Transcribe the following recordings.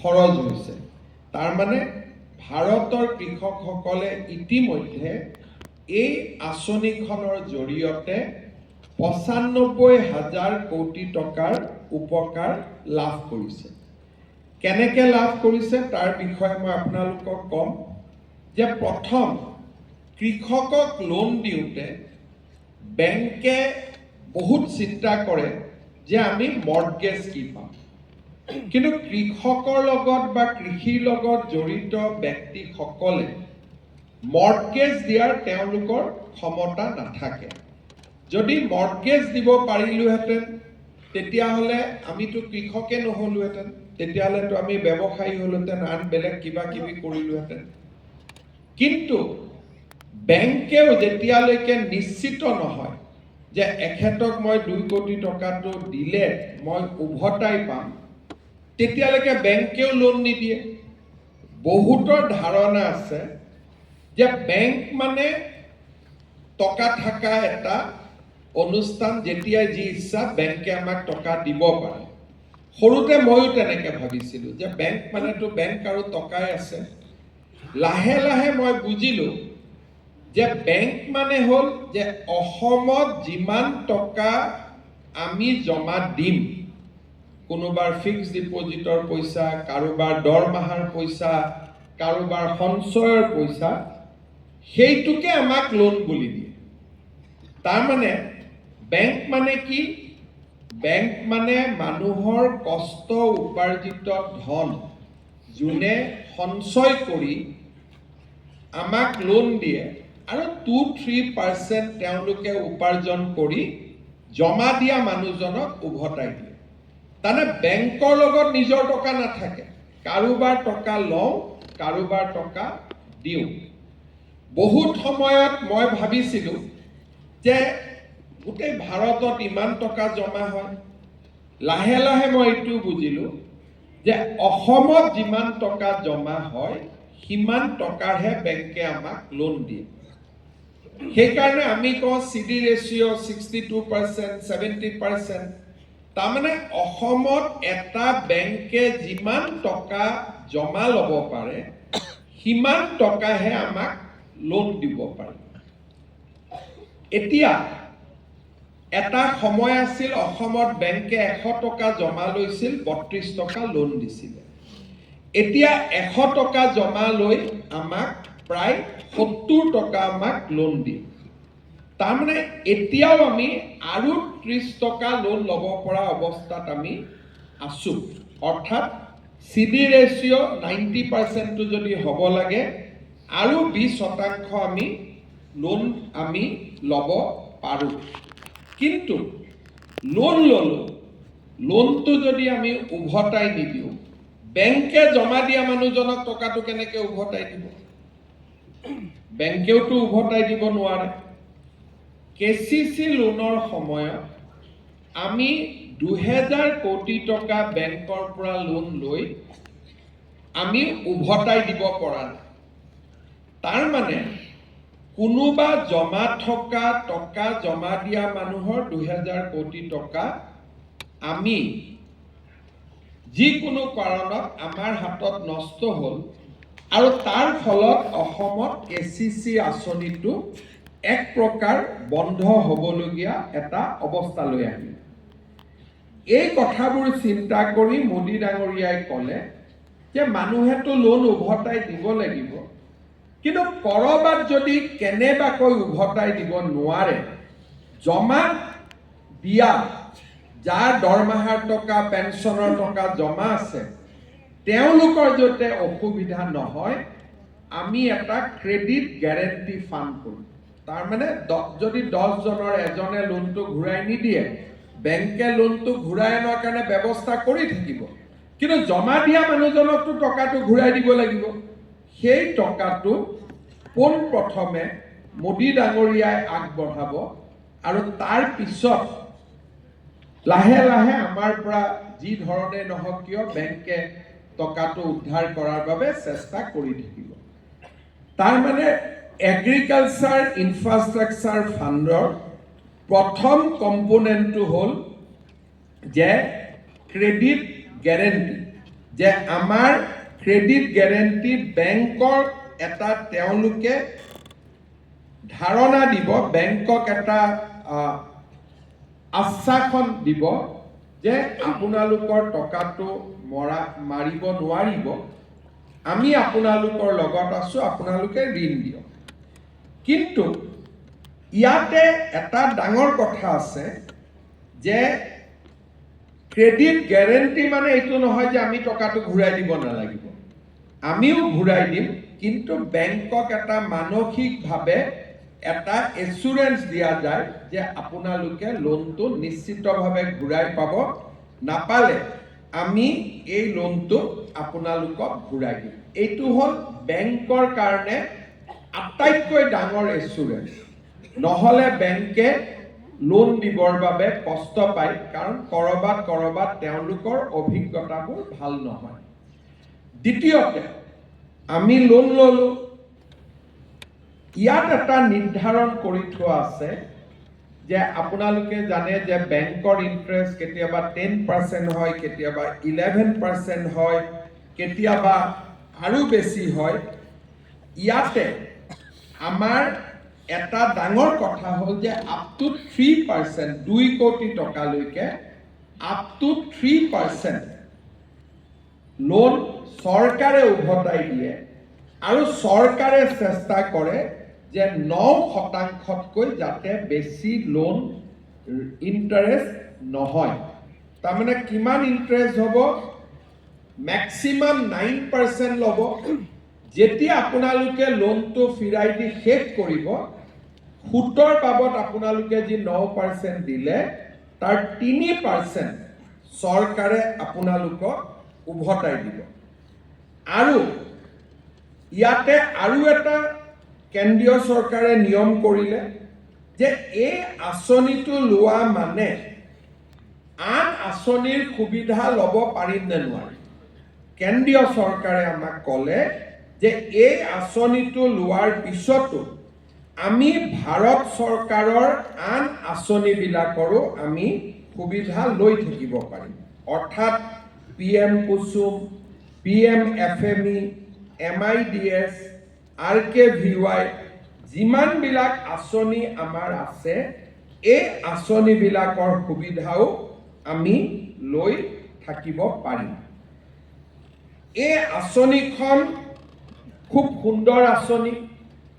খৰচ হৈছে। তাৰ মানে ভাৰতৰ কৃষকসকলে ইতিমধ্যে এই আঁচনিখনৰ জৰিয়তে ৯৫,০০০ কোটি টকাৰ উপকাৰ লাভ কৰিছে। কেনেকে লাভ কৰিছে তাৰ বিষয়ে মই আপোনালোকক ক'ম যে প্ৰথম কৃষকক লোন দিওঁতে বেংকে বহুত চিন্তা কৰে যে আমি মৰ্টগেজ কি পাম, কিন্তু কৃষকৰ লগত বা কৃষিৰ লগত জড়িত ব্যক্তিসকলে মৰ্টগেজ দিয়াৰ তেওঁলোকৰ ক্ষমতা নাথাকে। যদি মৰ্টগেজ দিব পাৰিলোহেঁতেন তেতিয়াহ'লে আমিতো কৃষকে নহ'লোহেঁতেন, তেতিয়াহ'লেতো আমি ব্যৱসায়ী হ'লোহেঁতেন, আন বেলেগ কিবা কিবি কৰিলোহেঁতেন। কিন্তু বেংকেও যেতিয়ালৈকে নিশ্চিত নহয় যে এখেতক মই ২ কোটি টকাটো দিলে মই উভতাই পাম, তেতিয়ালৈকে বেংকেও লোন নিদিয়ে। বহুতৰ ধাৰণা আছে যে বেংক মানে টকা থকা এটা অনুষ্ঠান, যেতিয়াই যি ইচ্ছা বেংকে আমাক টকা দিব পাৰে। সৰুতে ময়ো তেনেকে ভাবিছিলোঁ যে বেংক মানেতো বেংক আৰু টকাই আছে। লাহে লাহে মই বুজিলোঁ যে বেংক মানে হ'ল যে অসমত যিমান টকা আমি জমা দিম, কোনোবাৰ ফিক্সড ডিপজিটৰ পইচা, কাৰোবাৰ দৰমহাৰ পইচা, কাৰোবাৰ সঞ্চয়ৰ পইচা, সেইটোকে আমাক লোন বুলি দিয়ে। তাৰমানে বেংক মানে কি? বেংক মানে মানুহৰ কষ্ট উপাৰ্জিত ধন যোনে সঞ্চয় কৰি আমাক লোন দিয়ে আৰু 2-3% তেওঁলোকে উপাৰ্জন কৰি জমা দিয়া মানুহজনক উভতাই দিয়ে। তাৰমানে বেংকৰ লগত নিজৰ টকা নাথাকে, কাৰোবাৰ টকা লওঁ, কাৰোবাৰ টকা দিওঁ। বহুত সময়ত মই ভাবিছিলোঁ যে গোটেই ভাৰতত ইমান টকা জমা হয়। লাহে লাহে মই এইটো বুজিলোঁ যে অসমত যিমান টকা জমা হয় সিমান টকাৰহে বেংকে আমাক লোন দিয়ে। সেইকাৰণে আমি কওঁ CD ৰেচিঅ' 62%, 70%। তাৰমানে অসমত এটা বেংকে যিমান টকা জমা ল'ব পাৰে সিমান টকাহে আমাক লোন দিব পাৰে। এতিয়া এটা সময় আছিল অসমত বেংকে ১০০ টকা জমা লৈছিল, ৩২ টকা লোন দিছিলে। এতিয়া ১০০ টকা জমা লৈ আমাক প্ৰায় ৭০ টকা আমাক লোন দিয়ে। তাৰমানে এতিয়াও আমি আৰু ৩০ টকা লোন ল'ব পৰা অৱস্থাত আমি আছোঁ। অৰ্থাৎ CD ৰেচিঅ' 90%টো যদি হ'ব লাগে আৰু 20% আমি লোন আমি ল'ব পাৰোঁ। কিন্তু লোন ল'লোঁ, লোনটো যদি আমি উভতাই নিদিওঁ, বেংকে জমা দিয়া মানুহজনক টকাটো কেনেকৈ উভতাই দিব? বেংকেওতো উভতাই দিব নোৱাৰে। KCC লোনৰ সময়ত আমি ২০০০ কোটি টকা বেংকৰ পৰা লোন লৈ আমি উভতাই দিব পৰা নাই। তাৰমানে কোনোবা জমা থকা টকা জমা দিয়া মানুহৰ ২০০০ কোটি টকা আমি যিকোনো কাৰণত আমাৰ হাতত নষ্ট হ'ল আৰু তাৰ ফলত অসমত KCC আঁচনিটো এক প্ৰকাৰ বন্ধ হ'বলগীয়া এটা অৱস্থালৈ আহিল। এই কথাবোৰ চিন্তা কৰি মোদী ডাঙৰীয়াই ক'লে যে মানুহেতো লোন উভতাই দিব লাগিব, কিন্তু কৰবাত যদি কেনেবাকৈ উভতাই দিব নোৱাৰে, জমা দিয়া যাৰ দৰমহাৰ টকা, পেঞ্চনৰ টকা জমা আছে, তেওঁলোকৰ যাতে অসুবিধা নহয়, আমি এটা ক্ৰেডিট গ্যাৰেণ্টি ফাণ্ড কৰিম। তাৰমানে যদি 10 জনৰ এজনে লোনটো ঘূৰাই নিদিয়ে, বেংকে লোনটো ঘূৰাই অনাৰ কাৰণে ব্যৱস্থা কৰি থাকিব, কিন্তু জমা দিয়া মানুহজনকতো টকাটো ঘূৰাই দিব লাগিব। সেই টকাটো পোনপ্ৰথমে মোদী ডাঙৰীয়াই আগবঢ়াব আৰু তাৰ পিছত লাহে লাহে আমাৰ পৰা যি ধৰণে নহওক কিয় বেংকে টকাটো উদ্ধাৰ কৰাৰ বাবে চেষ্টা কৰি থাকিব। তাৰ মানে এগ্ৰিকালচাৰ ইনফ্ৰাষ্ট্ৰাকচাৰ ফাণ্ডৰ প্ৰথম কম্পোনেণ্টটো হ'ল যে ক্ৰেডিট গ্যাৰেণ্টি, যে আমাৰ ক্ৰেডিট গ্যাৰেণ্টি বেংকৰ এটা তেওঁলোকে ধাৰণা দিব, বেংকক এটা আশ্বাসন দিব যে আপোনালোকৰ টকাটো মাৰিব নোৱাৰিব, আমি আপোনালোকৰ লগত আছো, আপোনালোকে ঋণ দিয়ক। কিন্তু ইয়াতে এটা ডাঙৰ কথা আছে যে ক্ৰেডিট গ্যাৰেণ্টি মানে এইটো নহয় যে আমি টকাটো ঘূৰাই দিব নালাগিব, আমিও ঘূৰাই দিম, কিন্তু বেংকক এটা মানসিকভাৱে এটা এচুৰেঞ্চ দিয়া যায় যে আপোনালোকে লোনটো নিশ্চিতভাৱে ঘূৰাই পাব, নাপালে আমি এই লোনটো আপোনালোকক ঘূৰাই দিম। এইটো হ'ল বেংকৰ কাৰণে আটাইতকৈ ডাঙৰ এচুৰেঞ্চ। নহ'লে বেংকে লোন দিবৰ বাবে কষ্ট পায়, কাৰণ কৰবাত তেওঁলোকৰ অভিজ্ঞতাবোৰ ভাল নহয়। দ্বিতীয়তে আমি লোন ললো, ইয়াত এটা নিৰ্ধাৰণ কৰি থোৱা আছে যে আপোনালোকে জানে যে বেংকৰ ইণ্টাৰেষ্ট কেতিয়াবা 10% হয়, কেতিয়াবা 11% হয়, কেতিয়াবা আৰু বেছি হয়। ইয়াতে আমাৰ এটা ডাঙৰ কথা হ'ল যে আপ টু 3%, 2 কোটি টকালৈকে আপ টু 3% লোন চৰকাৰে উভতাই দিয়ে, আৰু চৰকাৰে চেষ্টা কৰে যে 9%তকৈ যাতে বেছি লোন ইণ্টাৰেষ্ট নহয়। তাৰমানে কিমান ইণ্টাৰেষ্ট হ'ব? মেক্সিমাম 9% ল'ব। যেতিয়া আপোনালোকে লোনটো ফিৰাই দি শেষ কৰিব, সুতৰ বাবদ আপোনালোকে যি 9% দিলে তাৰ 3% চৰকাৰে আপোনালোকক উভতাই দিব। আৰু ইয়াতে আৰু এটা কেন্দ্ৰীয় চৰকাৰে নিয়ম কৰিলে যে এই আঁচনিটো লোৱা মানে আন আঁচনিৰ সুবিধা ল'ব পাৰিম নে নোৱাৰিম। কেন্দ্ৰীয় চৰকাৰে আমাক ক'লে যে এই আঁচনিটো লোৱাৰ পিছতো আমি ভাৰত চৰকাৰৰ আন আঁচনিবিলাকৰো আমি সুবিধা লৈ থাকিব পাৰিম। অৰ্থাৎ PM কুসুম, PMFME, MIDS, RKVY যিমানবিলাক আঁচনি আমাৰ আছে, এই আঁচনিবিলাকৰ সুবিধাও আমি লৈ থাকিব পাৰিম। এই আঁচনিখন খুব সুন্দৰ আঁচনি।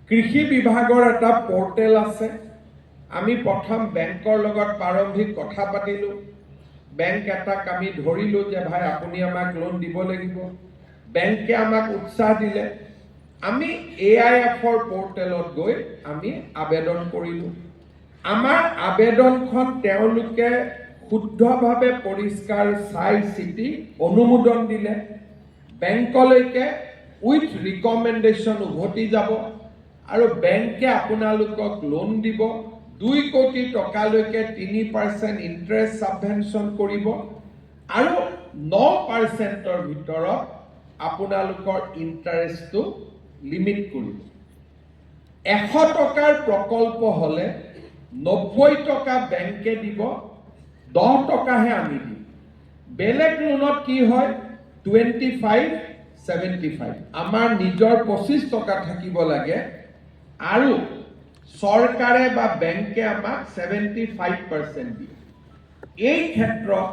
কৃষি বিভাগৰ এটা পৰ্টেল আছে। আমি প্ৰথম বেংকৰ লগত প্ৰাৰম্ভিক কথা পাতিলোঁ। বেংক এটাক আমি ধৰিলোঁ যে ভাই আপুনি আমাক লোন দিব লাগিব। বেংকে আমাক উৎসাহ দিলে। আমি AIFৰ পৰ্টেলত গৈ আমি আবেদন কৰিলোঁ। আমাৰ আবেদনখন তেওঁলোকে শুদ্ধভাৱে পৰিষ্কাৰ চাই চিতি অনুমোদন দিলে। বেংকলৈকে উইথ ৰিকমেণ্ডেশ্যন উভতি যাব, আৰু বেংকে আপোনালোকক লোন দিব। 2 কোটি টকালৈকে 3% ইণ্টাৰেষ্ট ছাবভেনশ্যন কৰিব, আৰু 9%ৰ ভিতৰত আপোনালোকৰ ইণ্টাৰেষ্টটো লিমিট কৰিব। 100 টকাৰ প্ৰকল্প হ'লে 90 টকা বেংকে দিব, 10 টকাহে আমি দিম। বেলেগ লোনত কি হয়? 25-75। আমাৰ নিজৰ 25 টকা থাকিব লাগে, আৰু চৰকাৰে বা বেংকে আমাক 75% দিয়ে। এই ক্ষেত্ৰত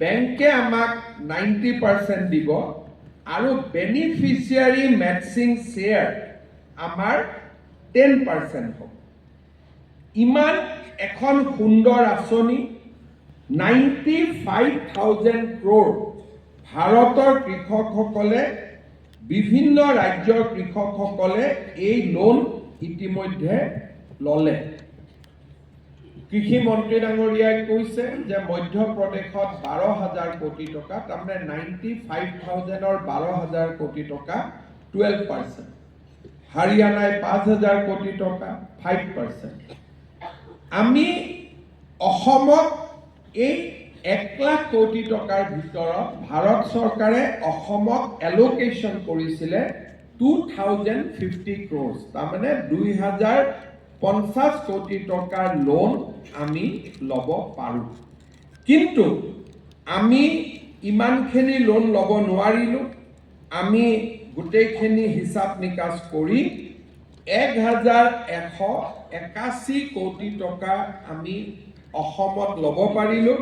বেংকে আমাক 90% দিব, আৰু বেনিফিচিয়াৰী মেচিং শ্বেয়াৰ আমাৰ 10% হ'ব। ইমান এখন সুন্দৰ আঁচনি। 95,000 crore ভাৰতৰ কৃষকসকলে, বিভিন্ন ৰাজ্যৰ কৃষকসকলে এই লোন ইতিমধ্যে ল'লে। কৃষি মন্ত্ৰী ডাঙৰীয়াই কৈছে যে মধ্যপ্ৰদেশত 12,000 কোটি টকা, তাৰমানে 95,000ৰ 12,000 কোটি টকা 12%। হাৰিয়ানাই 5,000 কোটি টকা 5%। আমি অসমত এই 1 লাখ কোটি টকাৰ ভিতৰত ভাৰত চৰকাৰে অসমক এলোকেশ্যন কৰিছিলে 2,050 crores, তাৰমানে 2,050 কোটি টকাৰ লোন আমি ল'ব পাৰোঁ। কিন্তু আমি ইমানখিনি লোন ল'ব নোৱাৰিলোঁ। আমি গোটেইখিনি হিচাপ নিকাচ কৰি 1181 কোটি টকা আমি অসমত ল'ব পাৰিলোঁ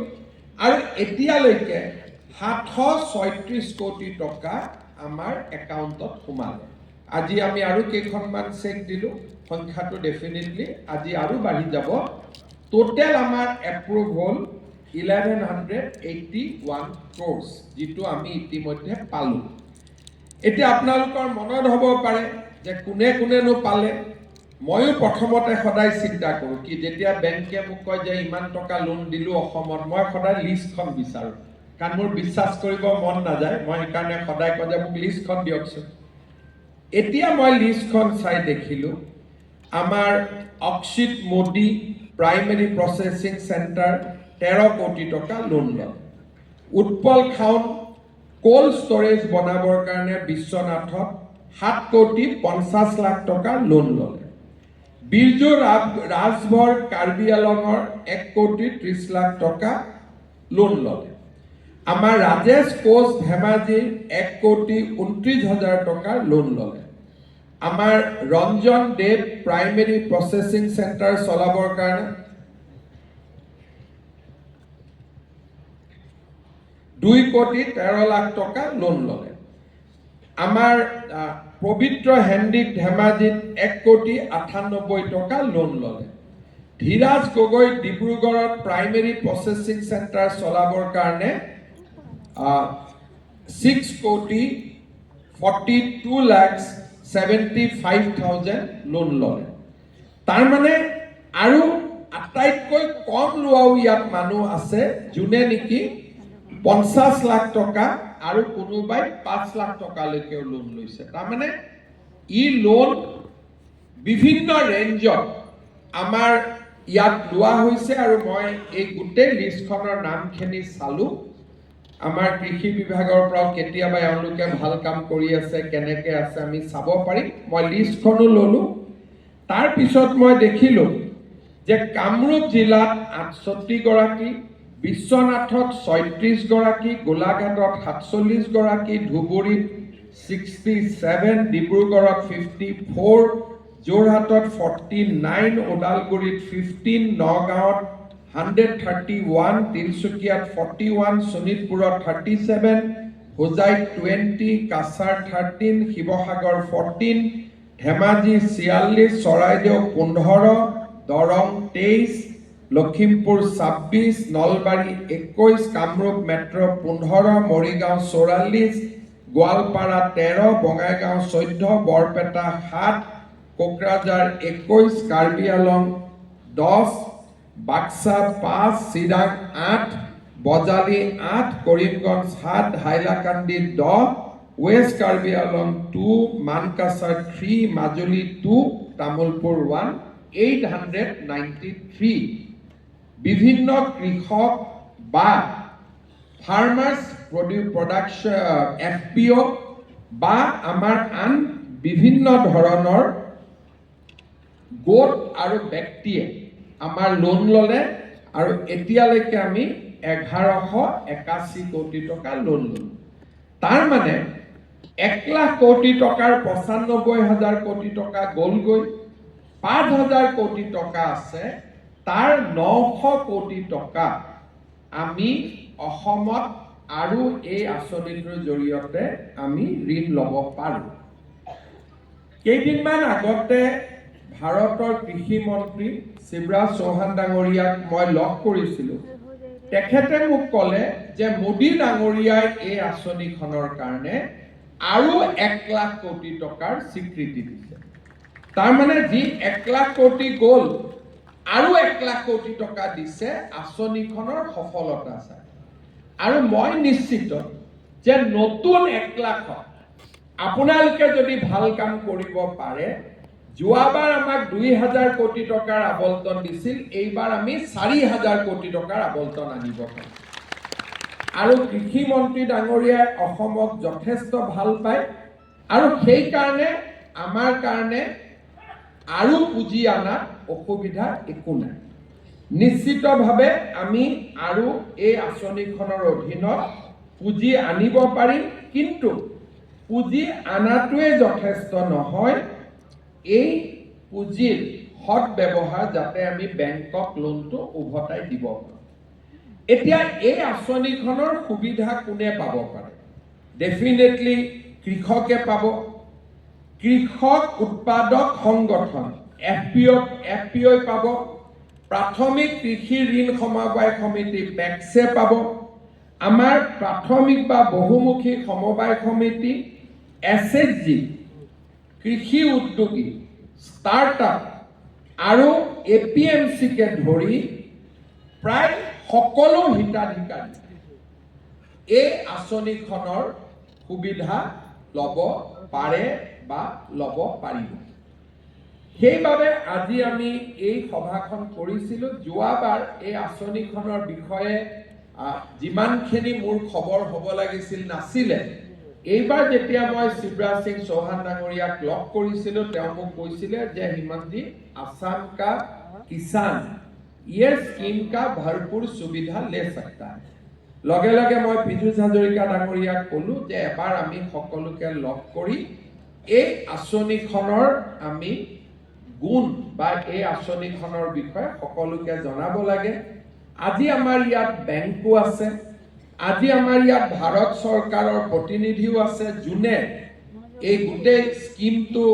আৰু এতিয়ালৈকে 736 কোটি টকা আমাৰ একাউণ্টত সোমালে। আজি আমি আৰু কেইখনমান চেক দিলোঁ, সংখ্যাটো ডেফিনেটলি আজি আৰু বাঢ়ি যাব। টোটেল আমাৰ এপ্ৰুভ হ'ল 1181 ক্ৰ'ৰ্ছ, যিটো আমি ইতিমধ্যে পালোঁ। এতিয়া আপোনালোকৰ মনত হ'ব পাৰে যে কোনে কোনেনো পালে। ময়ো প্ৰথমতে সদায় চিন্তা কৰোঁ কি যেতিয়া বেংকে মোক কয় যে ইমান টকা লোন দিলোঁ অসমত, মই সদায় লিষ্টখন বিচাৰোঁ, কাৰণ মোৰ বিশ্বাস কৰিব মন নাযায়। মই সেইকাৰণে সদায় কওঁ যে মোক লিষ্টখন দিয়কচোন। এতিয়া মই লিষ্টখন চাই দেখিলোঁ আমাৰ অক্ষিত মোদী প্ৰাইমেৰী প্ৰচেছিং চেণ্টাৰ 13 কোটি টকা লোন লয়। উৎপল খাউন কোল্ড ষ্ট'ৰেজ বনাবৰ কাৰণে বিশ্বনাথত 7 কোটি 50 লাখ টকা লোন ল'লে। বিৰজু ৰাজভৰ কাৰ্বি আলঙৰ 1 কোটি 30 লাখ টকা লোন ল'লে। আমাৰ ৰাজেশ কোচ ধেমাজিৰ 1 কোটি 29 হাজাৰ টকা লোন ল'লে। আমাৰ ৰঞ্জন দেৱ প্ৰাইমেৰী প্ৰচেছিং চেণ্টাৰ চলাবৰ কাৰণে 2 কোটি 13 লাখ টকা লোন ল'লে। আমাৰ পবিত্ৰ হেণ্ডিক ধেমাজিত 1 কোটি 98 টকা লোন ল'লে। ধীৰাজ গগৈ ডিব্ৰুগড়ত প্ৰাইমেৰী প্ৰচেছিং চেণ্টাৰ চলাবৰ কাৰণে 6 কোটি 42,75,000 লোন ল'লে। তাৰমানে আৰু আটাইতকৈ কম লোৱাও ইয়াত মানুহ আছে যোনে নেকি 50 লাখ টকা আৰু কোনোবাই 5 লাখ টকালৈকেও লোন লৈছে। তাৰমানে ই লোন বিভিন্ন ৰেঞ্জত আমাৰ ইয়াত লোৱা হৈছে আৰু মই এই গোটেই লিষ্টখনৰ নামখিনি চালোঁ। আমাৰ কৃষি বিভাগৰ পৰাও কেতিয়াবা এওঁলোকে ভাল কাম কৰি আছে, কেনেকৈ আছে আমি চাব পাৰিম। মই লিষ্টখনো ল'লোঁ। তাৰপিছত মই দেখিলোঁ যে কামৰূপ জিলাত 68 গৰাকী, বিশ্বনাথত 36 গৰাকী, গোলাঘাটত 47 গৰাকী, ধুবুৰীত 67, ডিব্ৰুগড়ত 54, যোৰহাটত 49, ওদালগুৰিত 15, নগাঁৱত 131, তিনিচুকীয়াত 41, শোণিতপুৰত 37, হোজাইত 20, কাছাৰ 13, শিৱসাগৰ 14, ধেমাজি 46, চৰাইদেউ 15, দৰং 23, লখিমপুৰ 26, নলবাৰী 21, কামৰূপ মেট্ৰ 15, মৰিগাঁও 44, গোৱালপাৰা 13, বঙাইগাঁও 14, বৰপেটা 7, কোকৰাঝাৰ 21, কাৰ্বি আলং 10, বাক্সা 5, চিৰাং 8, বজালী 8, কৰিমগঞ্জ 7, হাইলাকান্দি 10, ৱেষ্ট কাৰ্বি আলং 2, মানকাছাৰ 3, মাজুলী 2, তামুলপুৰ 1, 893 বিভিন্ন কৃষক বা ফাৰ্মাৰ্ছ প্ৰডাকশ্যন FPO বা আমাৰ আন বিভিন্ন ধৰণৰ গোট আৰু ব্যক্তিয়ে আমাৰ লোন ল'লে আৰু এতিয়ালৈকে আমি 1181 কোটি টকা লোন ল'লোঁ। তাৰ মানে 1 লাখ কোটি টকাৰ 95,000 কোটি টকা গ'লগৈ। 5,000 কোটি টকা আছে, তাৰ 900 কোটি টকা আমি অসমত আৰু এই আঁচনিটোৰ জৰিয়তে আমি ঋণ ল'ব পাৰোঁ। কেইদিনমান আগতে ভাৰতৰ কৃষি মন্ত্ৰী শিৱৰাজ চৌহান ডাঙৰীয়াক মই লগ কৰিছিলোঁ। তেখেতে মোক ক'লে যে মোদী ডাঙৰীয়াই এই আঁচনিখনৰ কাৰণে আৰু 1 লাখ কোটি টকাৰ স্বীকৃতি দিছে। তাৰমানে যি 1 লাখ কোটি গ'ল আৰু 1 লাখ কোটি টকা দিছে আঁচনিখনৰ সফলতা চাই। আৰু মই নিশ্চিত যে নতুন 1 লাখত আপোনালোকে যদি ভাল কাম কৰিব পাৰে, যোৱাবাৰ আমাক 2,000 কোটি টকাৰ আবণ্টন দিছিল, এইবাৰ আমি 4,000 কোটি টকাৰ আবণ্টন আনিব পাৰিম। আৰু কৃষি মন্ত্ৰী ডাঙৰীয়াই অসমক যথেষ্ট ভাল পায় আৰু সেইকাৰণে আমাৰ কাৰণে আৰু পুঁজি আনাত অসুবিধা একো নাই। নিশ্চিতভাৱে আমি আৰু এই আঁচনিখনৰ অধীনত পুঁজি আনিব পাৰিম, কিন্তু পুঁজি আনাটোৱে যথেষ্ট নহয়, এই পুঁজিৰ সৎ ব্যৱহাৰ যাতে আমি বেংকক লোনটো উভতাই দিব পাৰোঁ। এতিয়া এই আঁচনিখনৰ সুবিধা কোনে পাব পাৰে? ডেফিনেটলি কৃষকে পাব। কৃষক উৎপাদক সংগঠন FPO পাব। প্ৰাথমিক কৃষি ঋণ সমবায় সমিতি পেক্সে পাব। আমাৰ প্ৰাথমিক বা বহুমুখী সমবায় সমিতি SHG, কৃষি উদ্যোগী, ষ্টাৰ্টআপ আৰু APMCকে ধৰি প্ৰায় সকলো হিতাধিকাৰী এই আঁচনিখনৰ সুবিধা ল'ব পাৰে বা ল'ব পাৰিব। সেইবাবে আজি আমি এই সভাখন কৰিছিলোঁ। যোৱাবাৰ এই আঁচনিখনৰ বিষয়ে যিমানখিনি মোৰ খবৰ হ'ব লাগিছিল নাছিলে। এইবাৰ যেতিয়া মই শিৱৰাজ সিং চৌহান ডাঙৰীয়াক লগ কৰিছিলোঁ, তেওঁ মোক কৈছিলে যে হিমন্তজী, আসাম কা কিষাণ ये स्कीम का भरपूर सुविधा ले सकता है। लगे लगे मैं पीयूष हाजरिका डांगरियाक कलो जे एबार आमी सकलोके लग करी এই আঁচনিখনৰ আমি গুণ বা এই আঁচনিখনৰ বিষয়ে সকলোকে জনাব লাগে। আজি আমাৰ ইয়াত বেংকো আছে, আজি আমাৰ ইয়াত ভাৰত চৰকাৰৰ প্ৰতিনিধিও আছে, যোনে এই গোটেই স্কিমটো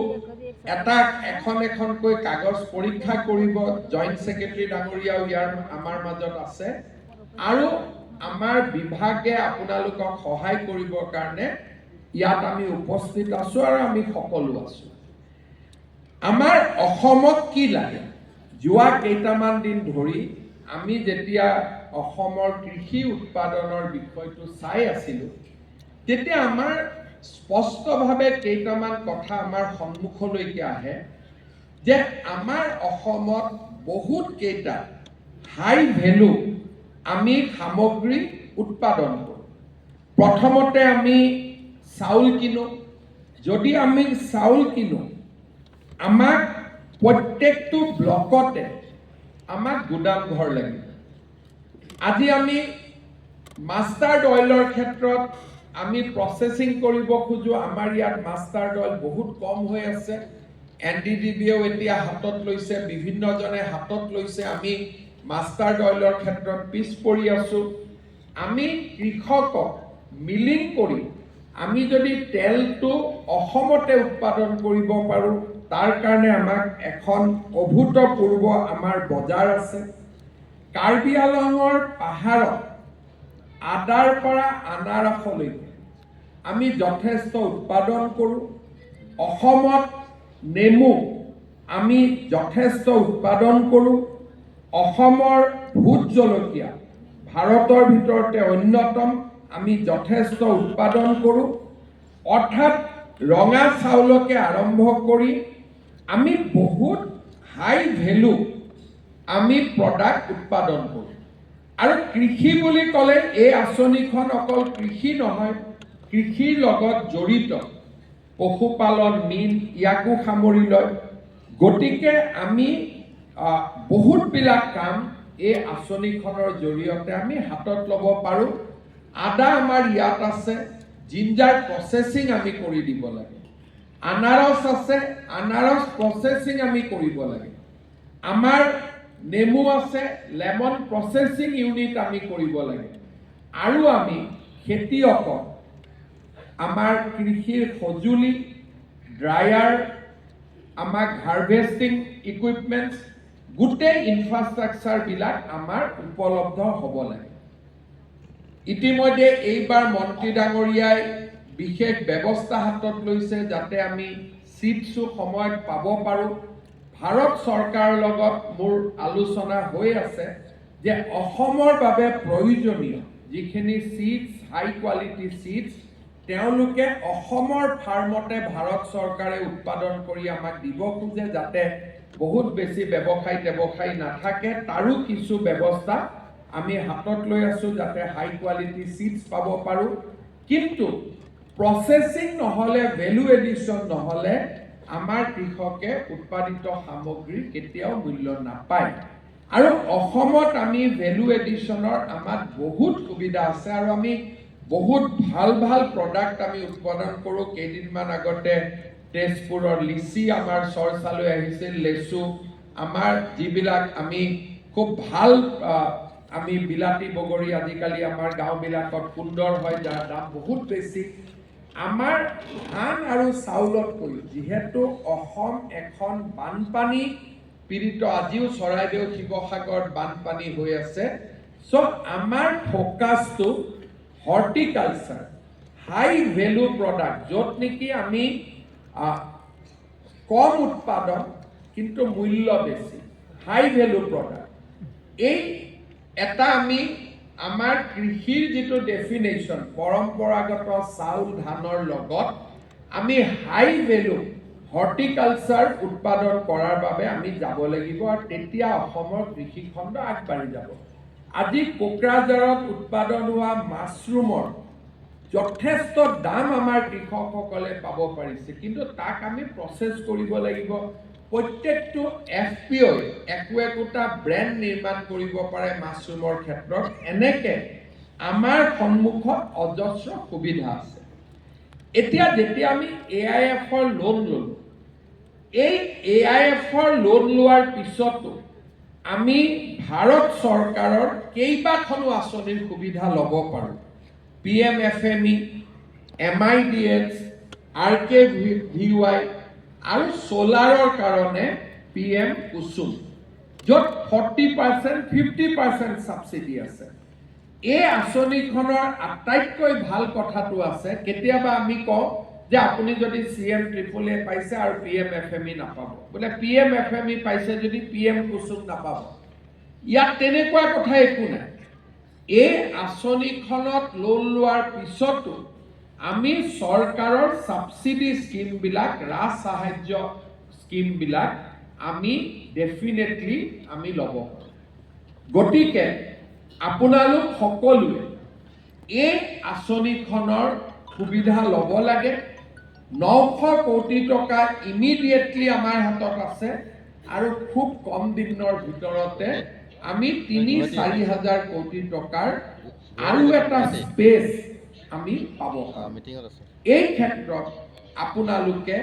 এখনকৈ কাগজ পৰীক্ষা কৰিব। জইণ্ট সেক্ৰেটাৰী ডাঙৰীয়াও ইয়াৰ আমাৰ মাজত আছে, আৰু আমাৰ বিভাগে আপোনালোকক সহায় কৰিবৰ কাৰণে ইয়াত আমি উপস্থিত আছো আৰু আমি সকলো আছো। আমাৰ অসমত কি লাগে? যোৱা কেইটামান দিন ধৰি আমি যেতিয়া অসমৰ কৃষি উৎপাদনৰ বিষয়টো চাই আছিলো, তেতিয়া আমাৰ স্পষ্টভাৱে কেইটামান কথা আমাৰ সন্মুখলৈকে আহে যে আমাৰ অসমত বহুত কেইটা হাই ভেলু আমি সামগ্ৰী উৎপাদন কৰোঁ। প্ৰথমতে আমি চাউল কিনো। যদি আমি চাউল কিনো, আমাক প্ৰত্যেকটো ব্লকতে আমাক গুদাম ঘৰ লাগিব। আজি আমি মাষ্টাৰ্ড অইলৰ ক্ষেত্ৰত আমি প্ৰসেসিং কৰিব খোজো। আমাৰ ইয়াত মাষ্টাৰ্ড অইল বহুত কম হৈ আছে। NDDBও এতিয়া হাতত লৈছে, বিভিন্নজনে হাতত লৈছে। আমি মাষ্টাৰ্ড অইলৰ ক্ষেত্ৰত পিছ পৰি আছো। আমি কৃষকক মিলিং কৰি আমি যদি তেলটো অসমতে উৎপাদন কৰিব পাৰো, তাৰ কাৰণে আমাক এখন অভূতপূৰ্ব আমাৰ বজাৰ আছে। কাৰ্বি আংলঙৰ পাহাৰত আদাৰ পৰা আনাৰসলৈকে আমি যথেষ্ট উৎপাদন কৰোঁ। অসমত নেমু আমি যথেষ্ট উৎপাদন কৰোঁ। অসমৰ ভোট জলকীয়া ভাৰতৰ ভিতৰতে অন্যতম, আমি যথেষ্ট উৎপাদন কৰোঁ। অৰ্থাৎ ৰঙা চাউলকে আৰম্ভ কৰি আমি বহুত হাই ভেলু আমি প্ৰডাক্ট উৎপাদন কৰোঁ। আৰু কৃষি বুলি ক'লে এই আঁচনিখন অকল কৃষি নহয়, কৃষিৰ লগত জড়িত পশুপালন, মীন ইয়াকো সামৰি লয়। গতিকে আমি বহুতবিলাক কাম এই আঁচনিখনৰ জৰিয়তে আমি হাতত ল'ব পাৰোঁ। আদা আমাৰ ইয়াত আছে, জিঞ্জাৰ প্ৰসেসিং আমি কৰি দিব লাগে। আনাৰস আছে, আনাৰস প্ৰসেসিং আমি কৰিব লাগে। আমাৰ নেমু আছে, লেমন প্ৰসেসিং ইউনিট আমি কৰিব লাগে। আৰু আমি খেতিয়কক আমাৰ কৃষিৰ সঁজুলি, ড্ৰায়াৰ, আমাক হাৰ্ভেষ্টিং ইকুইপমেণ্টছ, গোটেই ইনফ্ৰাষ্ট্ৰাকচাৰবিলাক আমাৰ উপলব্ধ হ'ব লাগে। ইতিমধ্যে এইবাৰ মন্ত্ৰী ডাঙৰীয়াই বিশেষ ব্যৱস্থা হাতত লৈছে যাতে আমি চিটছো সময়ত পাব পাৰোঁ। ভাৰত চৰকাৰৰ লগত মোৰ আলোচনা হৈ আছে যে অসমৰ বাবে প্ৰয়োজনীয় যিখিনি চিটছ, হাই কোৱালিটি চিটছ, তেওঁলোকে অসমৰ ফাৰ্মতে ভাৰত চৰকাৰে উৎপাদন কৰি আমাক দিব খোজে, যাতে বহুত বেছি ব্যৱসায়ী নাথাকে। তাৰো কিছু ব্যৱস্থা আমি হাতত লৈ আছো যাতে হাই কোৱালিটি চিটছ পাব পাৰোঁ। কিন্তু প্ৰসেসিং নহ'লে, ভেলু এডিশ্যন নহ'লে আমাৰ কৃষকে উৎপাদিত সামগ্ৰীৰ কেতিয়াও মূল্য নাপায়। আৰু অসমত আমি ভেলু এডিশ্যনৰ আমাৰ বহুত সুবিধা আছে, আৰু আমি বহুত ভাল ভাল প্ৰডাক্ট আমি উৎপাদন কৰোঁ। কেইদিনমান আগতে তেজপুৰৰ লিচি আমাৰ চৰ্চালৈ আহিছিল, লেচু আমাৰ যিবিলাক আমি খুব ভাল আমি বিলাতী বগৰী আজিকালি আমাৰ গাঁওবিলাকত সুন্দৰ হয়, যাৰ দাম বহুত বেছি। আমাৰ ধান আৰু চাউলতকৈ যিহেতু অসম এখন বানপানী পীড়িত, আজিও চৰাইদেউ শিৱসাগৰত বানপানী হৈ আছে, চ' আমাৰ ফ'কাছটো হৰ্টিকালচাৰ, হাই ভেলু প্ৰডাক্ট, য'ত নেকি আমি কম উৎপাদন কিন্তু মূল্য বেছি, হাই ভেলু প্ৰডাক্ট। এই এটা আমি আমাৰ কৃষিৰ যিটো ডেফিনেশ্যন, পৰম্পৰাগত চাউল ধানৰ লগত আমি হাই ভেলু হৰ্টিকালচাৰ উৎপাদন কৰাৰ বাবে আমি যাব লাগিব, আৰু তেতিয়া অসমৰ কৃষিখণ্ড আগবাঢ়ি যাব। আজি কোকৰাঝাৰত উৎপাদন হোৱা মাছৰুমৰ যথেষ্ট দাম আমাৰ কৃষকসকলে পাব পাৰিছে, কিন্তু তাক আমি প্ৰচেছ কৰিব লাগিব। প্ৰত্যেকটো FPO একোটা ব্ৰেণ্ড নিৰ্মাণ কৰিব পাৰে মাছৰুমৰ ক্ষেত্ৰত। এনেকে আমাৰ সন্মুখত অজস্ৰ সুবিধা আছে। এতিয়া যেতিয়া আমি AIF-ৰ লোন ল'লোঁ, এই AIF-ৰ লোন লোৱাৰ পিছতো আমি ভাৰত চৰকাৰৰ কেইবাখনো আঁচনিৰ সুবিধা ল'ব পাৰোঁ। PMFME, MIDS, RKVY আৰু চ'লাৰৰ কাৰণে PM কুসুম, য'ত 40%, 50% ছাবচিডি আছে। এই আঁচনিখনৰ আটাইতকৈ ভাল কথাটো আছে, কেতিয়াবা আমি কওঁ যে আপুনি যদি CM-AAA পাইছে আৰু PMFME নাপাব, বোলে PMFME পাইছে যদি PM কুসুম নাপাব। ইয়াত তেনেকুৱা কথা একো নাই। এই আঁচনিখনত লোন লোৱাৰ পিছতো আমি চৰকাৰৰ ছাবচিডি স্কিমবিলাক, ৰাজ সাহায্য স্কিমবিলাক আমি ডেফিনেটলি আমি ল'ব পাৰোঁ। গতিকে আপোনালোক সকলোৱে এই আঁচনিখনৰ সুবিধা ল'ব লাগে। 900 কোটি টকা ইমিডিয়েটলি আমাৰ হাতত আছে, আৰু খুব কম দিনৰ ভিতৰতে আমি 3-4 হাজাৰ কোটি টকাৰ আৰু এটা স্পেচ আমি পাব পাৰোঁ। এই ক্ষেত্ৰত আপোনালোকে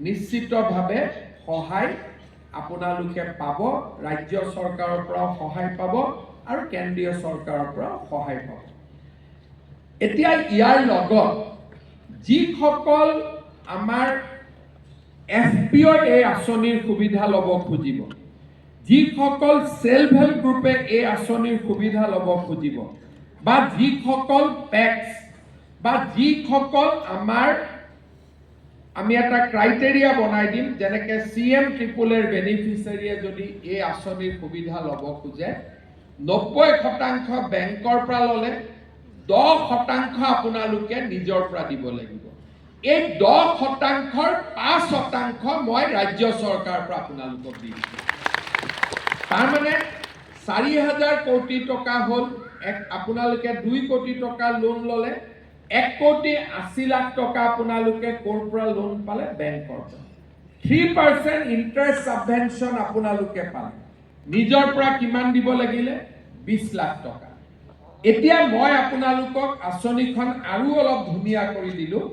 নিশ্চিতভাৱে সহায় আপোনালোকে পাব, ৰাজ্য চৰকাৰৰ পৰাও সহায় পাব আৰু কেন্দ্ৰীয় চৰকাৰৰ পৰাও সহায় পাব। এতিয়া ইয়াৰ লগত যিসকল আমাৰ FPO এই আঁচনিৰ সুবিধা ল'ব খুজিব, যিসকল সেলফ হেল্প গ্ৰুপে এই আঁচনিৰ সুবিধা ল'ব খুজিব, বা যিসকল পেক্স বা যিসকল আমি এটা ক্ৰাইটেৰিয়া বনাই দিম, যেনেকে CM-AAA বেনিফিচিয়াৰীয়ে যদি এই আঁচনিৰ সুবিধা ল'ব খোজে, 90% বেংকৰ পৰা ল'লে, 10% আপোনালোকে নিজৰ পৰা দিব লাগিব। এই 10%ৰ 5% মই ৰাজ্য চৰকাৰৰ পৰা আপোনালোকক দিম। তাৰমানে 4,000 কোটি টকা হ'ল, আপোনালোকে 2 কোটি টকা লোন ল'লে, 1,80,00,000 টকা আপোনালোকে ক'ৰ পৰা লোন পালে? বেংকৰ পৰা। 3% ইণ্টাৰেষ্ট ছাবভেনশ্যন আপোনালোকে পালে। নিজৰ পৰা কিমান দিব লাগিলে? 20 লাখ টকা। এতিয়া মই আপোনালোকক আঁচনিখন আৰু অলপ ধুনীয়া কৰি দিলোঁ,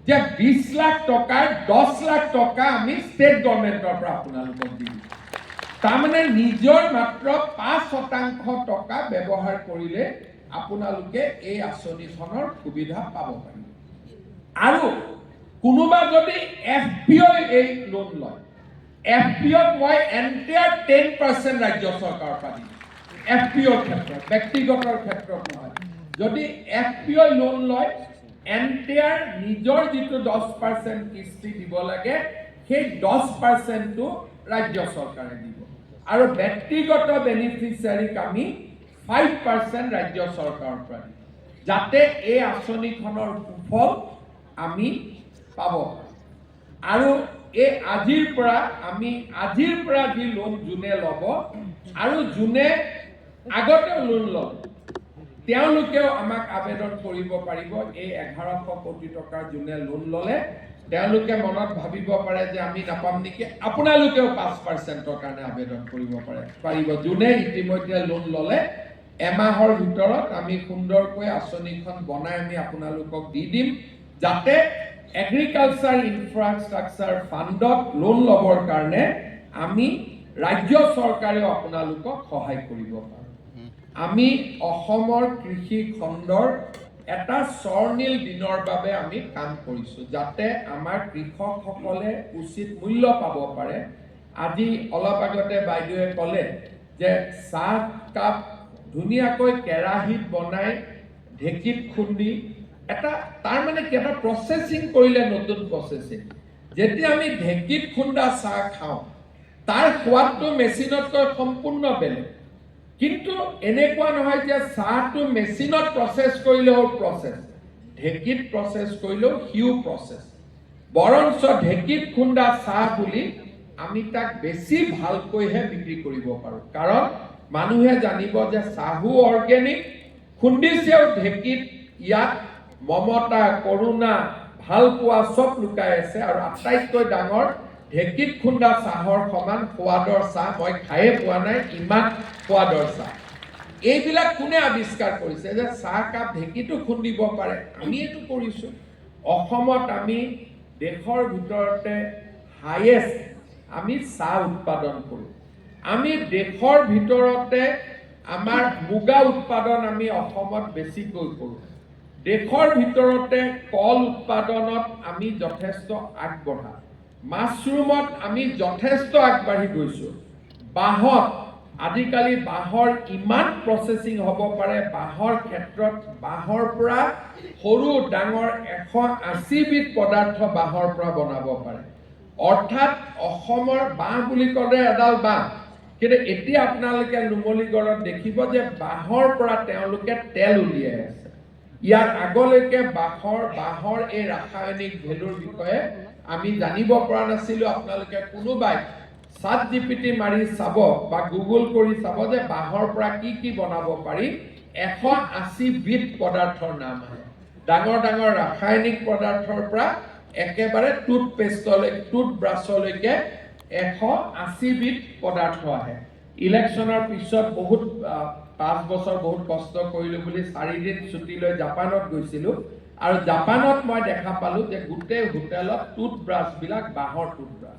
যে 20 লাখ টকাৰ 10 লাখ টকা আমি ষ্টেট গভৰ্ণমেণ্টৰ পৰা আপোনালোকক দিম। তাৰমানে নিজৰ মাত্ৰ 5% টকা ব্যৱহাৰ কৰিলে আপোনালোকে এই আঁচনিখনৰ সুবিধা পাব পাৰিব। আৰু কোনোবা যদি FPO এই লোন লয়, FPO-ত মই এণ্টায়াৰ 10% ৰাজ্য চৰকাৰৰ পৰা দিম। FPO-ৰ ক্ষেত্ৰত, ব্যক্তিগতৰ ক্ষেত্ৰত নহয়। যদি FPO লোন লয়, এণ্টায়াৰ নিজৰ যিটো 10% কিস্তি দিব লাগে, সেই 10%টো ৰাজ্য চৰকাৰে দিব। আৰু ব্যক্তিগত বেনিফিচিয়াৰীক আমি 5% ৰাজ্য চৰকাৰৰ পৰা দিম, যাতে এই আঁচনিখনৰ সুফল আমি পাব। আৰু এই আজিৰ পৰা যি লোন যোনে ল'ব, আৰু যোনে আগতেও লোন ল'ব, তেওঁলোকেও আমাক আবেদন কৰিব পাৰিব। এই 1100 কোটি টকাৰ যোনে লোন ল'লে, তেওঁলোকে মনত ভাবিব পাৰে যে আমি নাপাম নেকি, আপোনালোকেও 5%ৰ কাৰণে আবেদন কৰিব পাৰিব। যোনে ইতিমধ্যে লোন ল'লে এমাহৰ ভিতৰত আমি সুন্দৰকৈ আঁচনিখন বনাই আমি আপোনালোকক দি দিম যাতে এগ্ৰিকালচাৰ ইনফ্ৰাষ্ট্ৰাকচাৰ ফাণ্ডত লোন ল'বৰ কাৰণে আমি ৰাজ্য চৰকাৰেও আপোনালোকক সহায় কৰিব পাৰোঁ। আমি অসমৰ কৃষি খণ্ডৰ এটা স্বৰ্ণীল দিনৰ বাবে আমি কাম কৰিছোঁ যাতে আমাৰ কৃষকসকলে উচিত মূল্য পাব পাৰে। আজি অলপ আগতে বাইদেৱে ক'লে যে চাহকাপ ধুনীয়াকৈ কেৰাহীত বনাই ঢেঁকীত খুন্দি এটা তাৰ মানে কি এটা প্ৰচেছিং কৰিলে নতুন প্ৰচেছিং। যেতিয়া আমি ঢেঁকীত খুন্দা চাহ খাওঁ তাৰ সোৱাদটো মেচিনতকৈ সম্পূৰ্ণ বেলেগ। কিন্তু এনেকুৱা নহয় যে চাহটো মেচিনত প্ৰচেছ কৰিলেও প্ৰচেছ, ঢেঁকীত প্ৰচেছ কৰিলেও সিও প্ৰচেছ। বৰঞ্চ ঢেঁকীত খুন্দা চাহ বুলি আমি তাক বেছি ভালকৈহে বিক্ৰী কৰিব পাৰোঁ, কাৰণ মানুহে জানিব যে চাহো অৰ্গেনিক, খুন্দিছেও ঢেঁকীত, ইয়াত মমতা, কৰোণা, ভাল পোৱা চব লুকাই আছে। আৰু আটাইতকৈ ডাঙৰ, ঢেঁকীত খুন্দা চাহৰ সমান সোৱাদৰ চাহ মই খায়ে পোৱা নাই, ইমান সোৱাদৰ চাহ। এইবিলাক কোনে আৱিষ্কাৰ কৰিছে যে চাহকাপ ঢেঁকীতো খুন্দিব পাৰে? আমি এইটো কৰিছোঁ। অসমত আমি দেশৰ ভিতৰতে হাইয়েষ্ট আমি চাহ উৎপাদন কৰোঁ। আমি দেশৰ ভিতৰতে আমাৰ মুগা উৎপাদন আমি অসমত বেছিকৈ কৰোঁ। দেশৰ ভিতৰতে কল উৎপাদনত আমি যথেষ্ট আগবঢ়া। মাছৰুমত আমি যথেষ্ট আগবাঢ়ি গৈছোঁ। বাঁহত আজিকালি বাঁহৰ ইমান প্ৰচেছিং হ'ব পাৰে, বাঁহৰ ক্ষেত্ৰত বাঁহৰ পৰা সৰু ডাঙৰ 180 বিধ পদাৰ্থ বাঁহৰ পৰা বনাব পাৰে। অৰ্থাৎ অসমৰ বাঁহ বুলি ক'লে এডাল বাঁহ, কিন্তু এতিয়া আপোনালোকে নুমলীগড়ত দেখিব যে বাঁহৰ পৰা তেওঁলোকে তেল উলিয়াই আছে। ইয়াৰ আগলৈকে বাঁহৰ এই ৰাসায়নিক ভেলুৰ বিষয়ে আমি জানিব পৰা নাছিলোঁ। আপোনালোকে কোনোবাই ChatGPT মাৰি চাব বা গুগল কৰি চাব যে বাঁহৰ পৰা কি কি বনাব পাৰি, 180 বিধ পদাৰ্থৰ নাম আহে। ডাঙৰ ডাঙৰ ৰাসায়নিক পদাৰ্থৰ পৰা একেবাৰে টুথপেষ্টলৈকে, টুথব্ৰাছলৈকে 180 বিধ পদাৰ্থ আহে। ইলেকশ্যনৰ পিছত বহুত 5 বছৰ বহুত কষ্ট কৰিলোঁ বুলি 4 দিন ছুটী লৈ জাপানত গৈছিলোঁ, আৰু জাপানত মই দেখা পালোঁ যে গোটেই হোটেলত টুথব্ৰাছবিলাক বাঁহৰ টুথব্ৰাছ,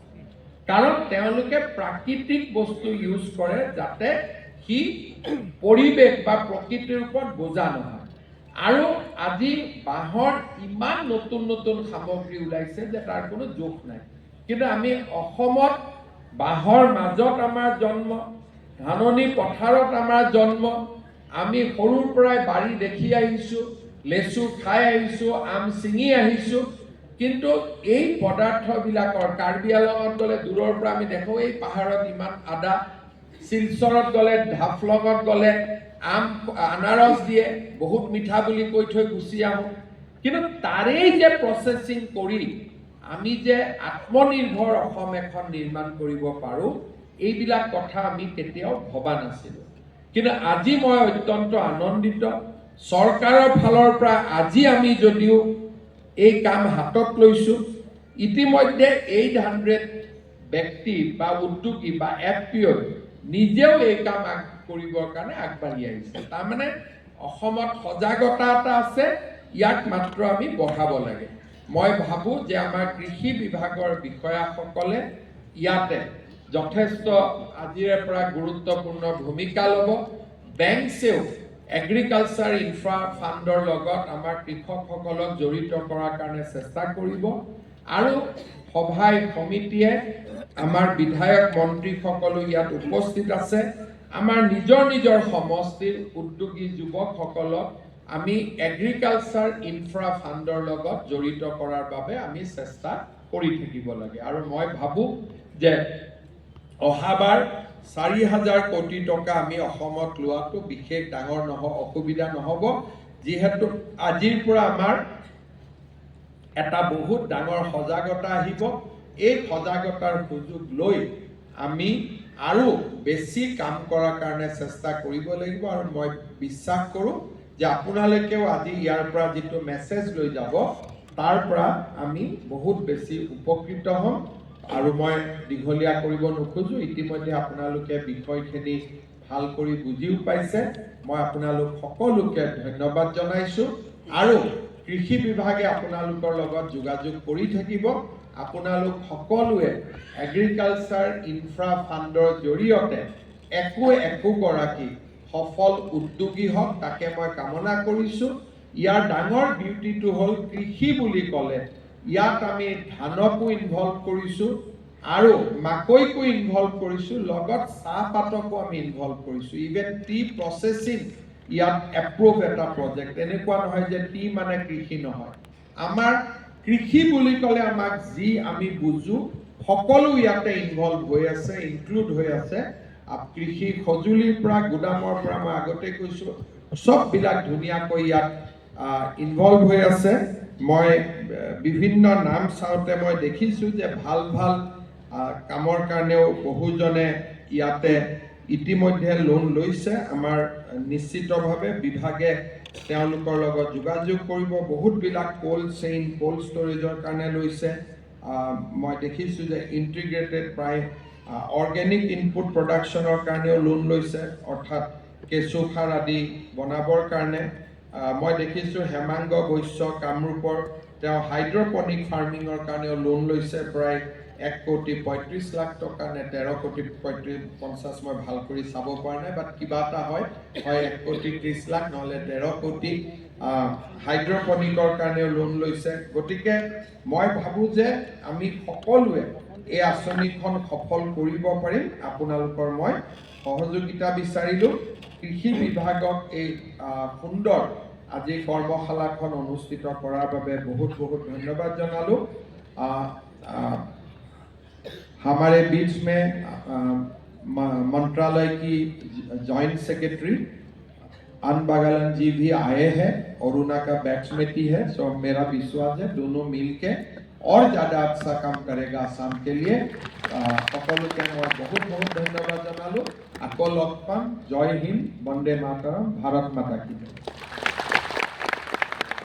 কাৰণ তেওঁলোকে প্ৰাকৃতিক বস্তু ইউজ কৰে যাতে সি পৰিৱেশ বা প্ৰকৃতিৰ ওপৰত বোজা নহয়। আৰু আজি বাঁহৰ ইমান নতুন নতুন সামগ্ৰী ওলাইছে যে তাৰ কোনো জোখ নাই। কিন্তু আমি অসমত বাঁহৰ মাজত আমাৰ জন্ম, ধাননি পথাৰত আমাৰ জন্ম, আমি সৰুৰ পৰাই বাৰী দেখি আহিছোঁ, লেচু খাই আহিছোঁ, আম ছিঙি আহিছোঁ। কিন্তু এই পদাৰ্থবিলাকৰ কাৰ্বি আংলঙত গ'লে দূৰৰ পৰা আমি দেখোঁ এই পাহাৰত ইমান আদা, শিলচৰত গ'লে, হাফলঙত গ'লে আনাৰস দিয়ে, বহুত মিঠা বুলি কৈ থৈ গুচি আহোঁ। কিন্তু তাৰেই যে প্ৰচেছিং কৰি আমি যে আত্মনিৰ্ভৰ অসম এখন নিৰ্মাণ কৰিব পাৰোঁ, এইবিলাক কথা আমি কেতিয়াও ভবা নাছিলোঁ। কিন্তু আজি মই অত্যন্ত আনন্দিত, চৰকাৰৰ ফালৰ পৰা আজি আমি যদিও এই কাম হাতত লৈছোঁ, ইতিমধ্যে 800 ব্যক্তি বা উদ্যোগী বা FPO নিজেও এই কাম কৰিবৰ কাৰণে আগবাঢ়ি আহিছে। তাৰমানে অসমত সজাগতা এটা আছে, ইয়াক মাত্ৰ আমি বঢ়াব লাগে। মই ভাবোঁ যে আমাৰ কৃষি বিভাগৰ বিষয়াসকলে ইয়াতে যথেষ্ট আজিৰে পৰা গুৰুত্বপূৰ্ণ ভূমিকা ল'ব। বেংকছেও এগ্ৰিকালচাৰ ইনফ্ৰা ফাণ্ডৰ লগত আমাৰ কৃষকসকলক জড়িত কৰাৰ কাৰণে চেষ্টা কৰিব। আৰু সভাই সমিতিয়ে আমাৰ বিধায়ক মন্ত্ৰীসকলো ইয়াত উপস্থিত আছে। আমাৰ নিজৰ নিজৰ সমষ্টিৰ উদ্যোগী যুৱকসকলক আমি এগ্ৰিকালচাৰ ইনফ্ৰা ফাণ্ডৰ লগত জড়িত কৰাৰ বাবে আমি চেষ্টা কৰি থাকিব লাগে। আৰু মই ভাবোঁ যে অহাবাৰ 4,000 কোটি টকা আমি অসমত লোৱাটো বিশেষ ডাঙৰ অসুবিধা নহ'ব, যিহেতু আজিৰ পৰা আমাৰ এটা বহুত ডাঙৰ সজাগতা আহিব। এই সজাগতাৰ সুযোগ লৈ আমি আৰু বেছি কাম কৰাৰ কাৰণে চেষ্টা কৰিব লাগিব। আৰু মই বিশ্বাস কৰোঁ যে আপোনালোকেও আজি ইয়াৰ পৰা যিটো মেছেজ লৈ যাব, তাৰ পৰা আমি বহুত বেছি উপকৃত হ'ম। আৰু মই দীঘলীয়া কৰিব নোখোজোঁ, ইতিমধ্যে আপোনালোকে বিষয়খিনি ভাল কৰি বুজিও পাইছে মই আপোনালোক সকলোকে ধন্যবাদ জনাইছোঁ আৰু কৃষি বিভাগে আপোনালোকৰ লগত যোগাযোগ কৰি থাকিব আপোনালোক সকলোৱে এগ্ৰিকালচাৰ ইনফ্ৰা ফাণ্ডৰ জৰিয়তে একো গৰাকী সফল উদ্যোগী হওক তাকে মই কামনা কৰিছোঁ ইয়াৰ ডাঙৰ বিউটিটো হ'ল কৃষি বুলি ক'লে ইয়াত আমি ধানকো ইনভলভ কৰিছোঁ আৰু মাকৈকো ইনভলভ কৰিছোঁ লগত চাহপাতকো আমি ইনভলভ কৰিছোঁ ইভেন টি প্ৰচেছিং ইয়াত এপ্ৰুভ এটা প্ৰজেক্ট এনেকুৱা নহয় যে টি মানে কৃষি নহয় আমাৰ কৃষি বুলি ক'লে আমাক যি আমি বুজো সকলো ইয়াতে ইনভলভ হৈ আছে ইনক্লুড হৈ আছে কৃষি সঁজুলিৰ পৰা গুদামৰ পৰা মই আগতে কৈছোঁ সববিলাক ধুনীয়াকৈ ইয়াত ইনভলভ হৈ আছে মই বিভিন্ন নাম চাওঁতে মই দেখিছোঁ যে ভাল কামৰ কাৰণেও বহুজনে ইয়াতে ইতিমধ্যে লোন লৈছে আমাৰ নিশ্চিতভাৱে বিভাগে তেওঁলোকৰ লগত যোগাযোগ কৰিব বহুতবিলাক কোল্ড চেইন কোল্ড ষ্টৰেজৰ কাৰণে লৈছে মই দেখিছোঁ যে ইণ্টিগ্ৰেটেড প্ৰায় অৰ্গেনিক ইনপুট প্ৰডাকশ্যনৰ কাৰণেও লোন লৈছে অৰ্থাৎ কেঁচু সাৰ আদি বনাবৰ কাৰণে মই দেখিছোঁ হেমাংগ বৈশ্য কামৰূপৰ তেওঁ হাইড্ৰপনিক ফাৰ্মিঙৰ কাৰণেও লোন লৈছে প্ৰায় 1,35,00,000 টকা নে 13,50,00,000 মই ভাল কৰি চাব পৰা নাই বাট কিবা এটা হয় 1,30,00,000 নহ'লে 13 কোটি হাইড্ৰপনিকৰ কাৰণেও লোন লৈছে গতিকে মই ভাবোঁ যে আমি সকলোৱে এই আঁচনিখন সফল কৰিব পাৰিম আপোনালোকৰ মই সহযোগিতা বিচাৰিলোঁ কৃষি বিভাগক এই সুন্দৰ আজি কৰ্মশালাখন অনুষ্ঠিত কৰাৰ বাবে বহুত ধন্যবাদ জনালোঁ हमारे बीच में मंत्रालय की जॉइंट सेक्रेटरी अनबागलन जी भी आए हैं और उनका बैचमेटी है सो मेरा विश्वास है दोनों मिलके और ज़्यादा अच्छा काम करेगा आसाम के लिए সকলোকে মই बहुत ধন্যবাদ জনালোঁ আকৌ লগ পাম জয় হিন্দ বন্দে মাতৰম ভাৰত মাতা কি জয়